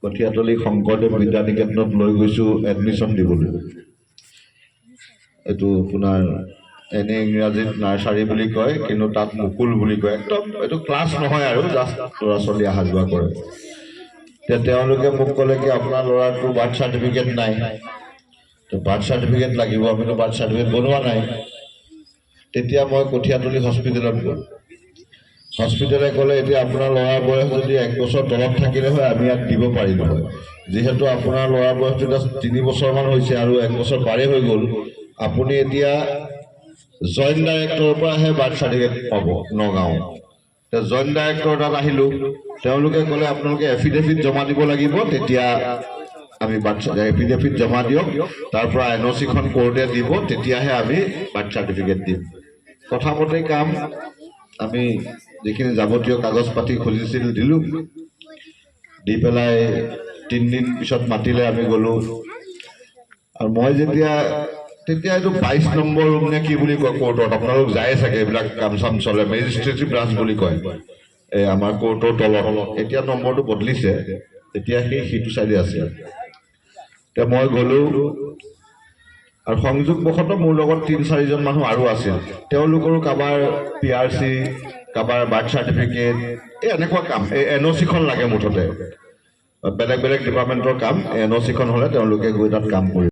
কঠীয়াতলী শংকৰদেৱ বিদ্যা নিকেতনত লৈ গৈছোঁ এডমিশ্যন দিবলৈ। এইটো আপোনাৰ এনে ইংৰাজীত নাৰ্চাৰী বুলি কয়, কিন্তু তাত মুকুল বুলি কয়। একদম এইটো ক্লাছ নহয় আৰু জাষ্ট ল'ৰা ছোৱালী অহা যোৱা কৰে। তেওঁলোকে মোক ক'লে কি আপোনাৰ ল'ৰাটোৰ বাৰ্থ চাৰ্টিফিকেট নাই, তো বাৰ্থ চাৰ্টিফিকেট লাগিব, আমিতো বাৰ্থ চাৰ্টিফিকেট বনোৱা নাই। তেতিয়া মই কঠীয়াতলী হস্পিটেলত গ'লোঁ। হস্পিটেলে ক'লে এতিয়া আপোনাৰ ল'ৰাৰ বয়স যদি 1 বছৰ তলত থাকিলে হয় আমি ইয়াত দিব পাৰিলোঁ হয়, যিহেতু আপোনাৰ ল'ৰাৰ বয়সটো জাষ্ট 3 বছৰমান হৈছে আৰু 1 বছৰ পাৰে হৈ গ'ল, আপুনি এতিয়া জইণ্ট ডাইৰেক্টৰৰ পৰাহে বাৰ্থ চাৰ্টিফিকেট পাব নগাঁও। জইণ্ট ডাইৰেক্টৰ তাত আহিলোঁ, তেওঁলোকে ক'লে আপোনালোকে এফিডেভিট জমা দিব লাগিব, তেতিয়া আমি এফিডেভিট জমা দিয়ক, তাৰ পৰা NOC-খন কোৰ্টে দিব, তেতিয়াহে আমি বাৰ্থ চাৰ্টিফিকেট দিম। কথামতে কাম আমি যিখিনি যাৱতীয় কাগজ পাতি খুজিছিল দিলোঁ, দি পেলাই 3 দিন পিছত মাতিলে, আমি গ'লোঁ। আৰু মই তেতিয়া এইটো 22 নম্বৰ ৰুম নে কি বুলি কয় কোৰ্টত, আপোনালোক যায় চাগে, এইবিলাক কাম চাম চলে, মেজিষ্ট্ৰেটিভ ব্ৰাঞ্চ বুলি কয় আমাৰ কোৰ্টৰ তলত। এতিয়া নম্বৰটো বদলিছে, তেতিয়া সিটো চাইডে আছে। এতিয়া মই গ'লোঁ আৰু সংযোগবশতঃ মোৰ লগত 3-4জন মানুহ আৰু আছিল। তেওঁলোকৰো কাৰোবাৰ PRC, কাৰোবাৰ বাৰ্থ চাৰ্টিফিকেট, এনেকুৱা কাম, NOC-খন লাগে মুঠতে। বেলেগ বেলেগ ডিপাৰ্টমেণ্টৰ কাম, NOC-খন হ'লে তেওঁলোকে গৈ তাত কাম কৰিব।